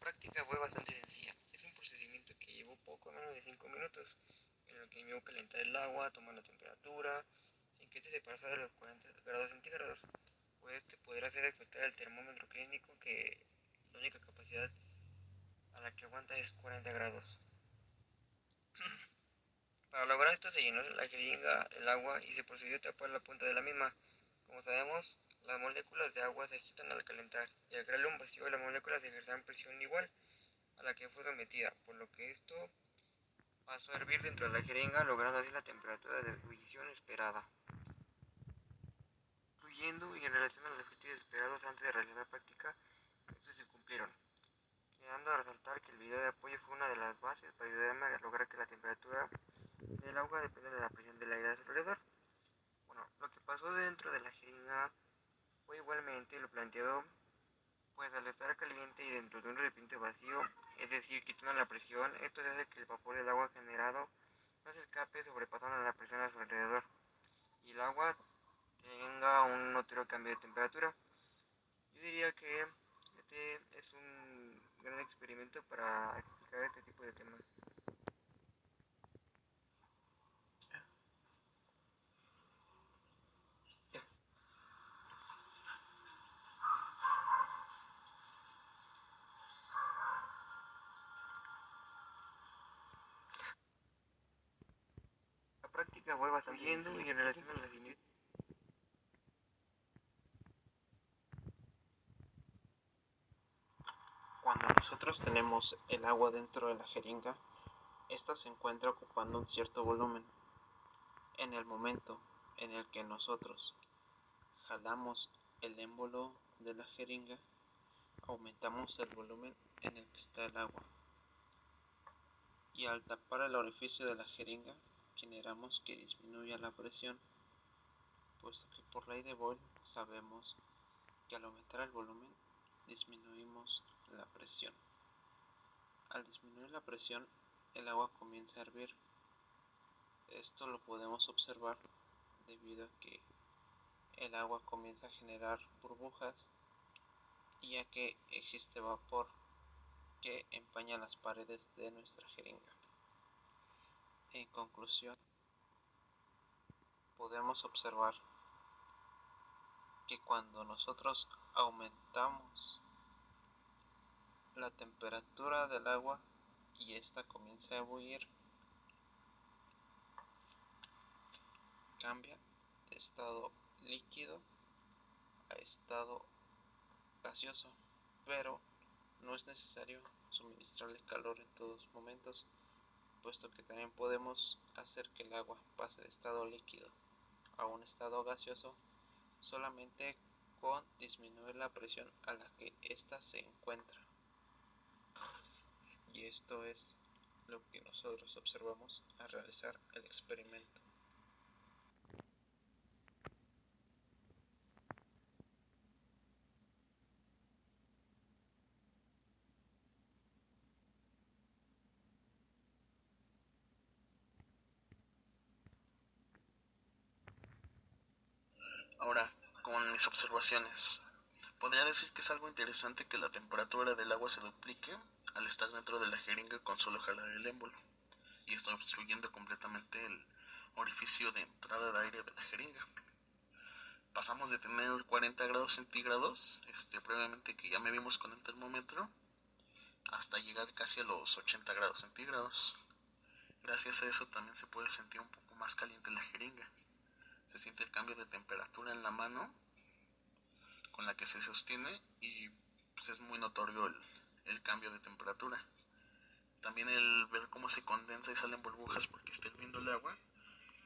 práctica fue bastante sencilla. Es un procedimiento que llevó poco menos de 5 minutos, en el que me iba a calentar el agua, tomar la temperatura, sin que este se pasara de los 40 grados centígrados. Pues poder hacer explotar el termómetro clínico, que la única capacidad a la que aguanta es 40 grados. Para lograr esto se llenó la jeringa del agua y se procedió a tapar la punta de la misma. Como sabemos, las moléculas de agua se agitan al calentar, y al crearle un vacío las moléculas ejercerán presión igual a la que fue sometida, por lo que esto pasó a hervir dentro de la jeringa, logrando así la temperatura de ebullición esperada. Fluyendo y en relación a los objetivos esperados antes de realizar la práctica, estos se cumplieron, quedando a resaltar que el video de apoyo fue una de las bases para ayudarme a lograr que la temperatura del agua dependa de la presión del aire a su alrededor. Bueno, lo que pasó dentro de la jeringa fue igualmente lo planteado, pues al estar caliente y dentro de un recipiente vacío, es decir, quitando la presión, esto hace que el vapor del agua generado no se escape sobrepasando la presión a su alrededor y el agua tenga un notorio cambio de temperatura. Yo diría que este es un gran experimento para explicar este tipo de temas. La práctica fue bastante yendo y en relación a las Cuando nosotros tenemos el agua dentro de la jeringa, ésta se encuentra ocupando un cierto volumen. En el momento en el que nosotros jalamos el émbolo de la jeringa, aumentamos el volumen en el que está el agua. Y al tapar el orificio de la jeringa, generamos que disminuya la presión, puesto que por ley de Boyle sabemos que al aumentar el volumen, disminuimos la presión. Al disminuir la presión, el agua comienza a hervir. Esto lo podemos observar debido a que el agua comienza a generar burbujas y a que existe vapor que empaña las paredes de nuestra jeringa. En conclusión, podemos observar que cuando nosotros aumentamos la temperatura del agua y esta comienza a ebullir, cambia de estado líquido a estado gaseoso, pero no es necesario suministrarle calor en todos momentos, puesto que también podemos hacer que el agua pase de estado líquido a un estado gaseoso solamente con disminuir la presión a la que ésta se encuentra. Y esto es lo que nosotros observamos al realizar el experimento. Ahora, con mis observaciones, podría decir que es algo interesante que la temperatura del agua se duplique al estar dentro de la jeringa con solo jalar el émbolo y está obstruyendo completamente el orificio de entrada de aire de la jeringa. Pasamos de tener 40 grados centígrados, previamente que ya medimos con el termómetro, hasta llegar casi a los 80 grados centígrados. Gracias a eso también se puede sentir un poco más caliente la jeringa. Se siente el cambio de temperatura en la mano con la que se sostiene y pues, es muy notorio el cambio de temperatura. También el ver cómo se condensa y salen burbujas porque está hirviendo el agua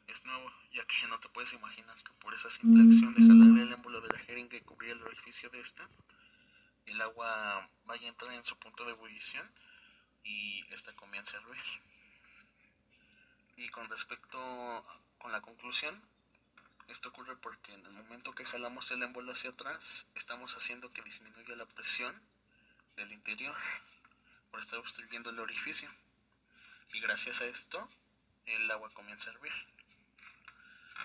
es nuevo, ya que no te puedes imaginar que por esa simple acción de jalar el émbolo de la jeringa y cubrir el orificio de esta, el agua vaya a entrar en su punto de ebullición y esta comienza a hervir. Y con respecto con la conclusión, esto ocurre porque en el momento que jalamos el émbolo hacia atrás, estamos haciendo que disminuya la presión del interior por estar obstruyendo el orificio. Y gracias a esto, el agua comienza a hervir.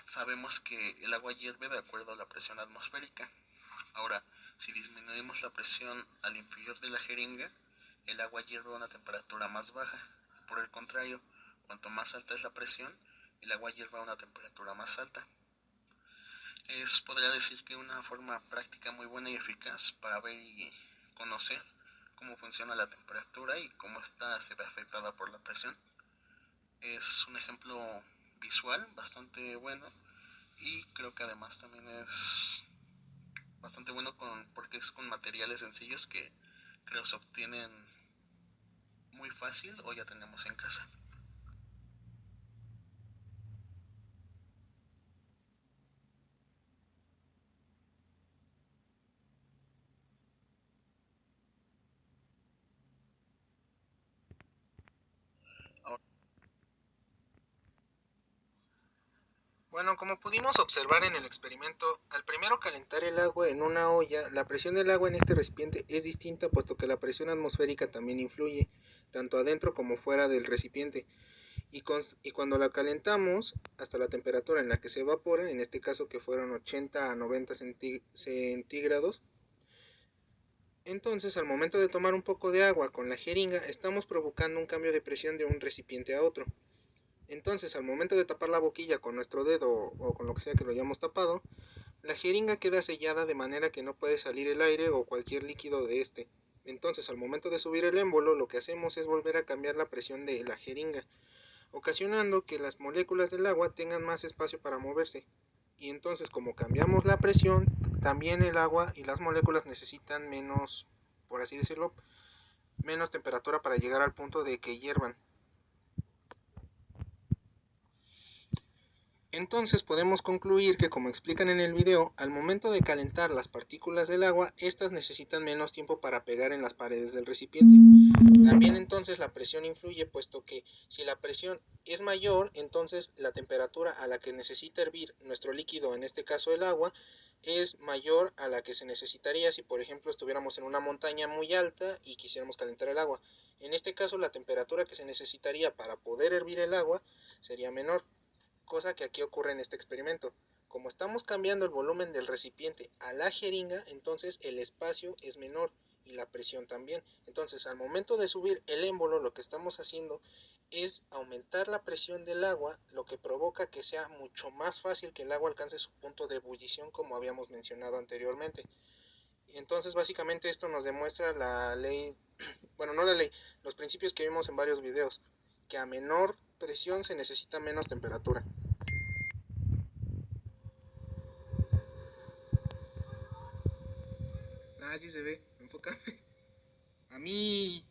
Sabemos que el agua hierve de acuerdo a la presión atmosférica. Ahora, si disminuimos la presión al inferior de la jeringa, el agua hierve a una temperatura más baja. Por el contrario, cuanto más alta es la presión, el agua hierve a una temperatura más alta. Podría decir que una forma práctica muy buena y eficaz para ver y conocer cómo funciona la temperatura y cómo esta se ve afectada por la presión. Es un ejemplo visual bastante bueno y creo que además también es bastante bueno porque es con materiales sencillos que creo se obtienen muy fácil o ya tenemos en casa. Bueno, como pudimos observar en el experimento, al primero calentar el agua en una olla, la presión del agua en este recipiente es distinta puesto que la presión atmosférica también influye, tanto adentro como fuera del recipiente. Y cuando la calentamos hasta la temperatura en la que se evapora, en este caso que fueron 80 a 90 centígrados, entonces al momento de tomar un poco de agua con la jeringa, estamos provocando un cambio de presión de un recipiente a otro. Entonces, al momento de tapar la boquilla con nuestro dedo o con lo que sea que lo hayamos tapado, la jeringa queda sellada de manera que no puede salir el aire o cualquier líquido de este. Entonces, al momento de subir el émbolo, lo que hacemos es volver a cambiar la presión de la jeringa, ocasionando que las moléculas del agua tengan más espacio para moverse. Y entonces, como cambiamos la presión, también el agua y las moléculas necesitan menos, por así decirlo, menos temperatura para llegar al punto de que hiervan. Entonces podemos concluir que, como explican en el video, al momento de calentar las partículas del agua, estas necesitan menos tiempo para pegar en las paredes del recipiente. También entonces la presión influye, puesto que si la presión es mayor, entonces la temperatura a la que necesita hervir nuestro líquido, en este caso el agua, es mayor a la que se necesitaría si, por ejemplo, estuviéramos en una montaña muy alta y quisiéramos calentar el agua. En este caso, la temperatura que se necesitaría para poder hervir el agua sería menor, cosa que aquí ocurre en este experimento. Como estamos cambiando el volumen del recipiente a la jeringa, entonces el espacio es menor y la presión también. Entonces, al momento de subir el émbolo, lo que estamos haciendo es aumentar la presión del agua, lo que provoca que sea mucho más fácil que el agua alcance su punto de ebullición, como habíamos mencionado anteriormente. Entonces, básicamente esto nos demuestra la ley, bueno, no la ley, los principios que vimos en varios videos, que a menor presión se necesita menos temperatura. Ah, sí se ve, enfócame. A mí.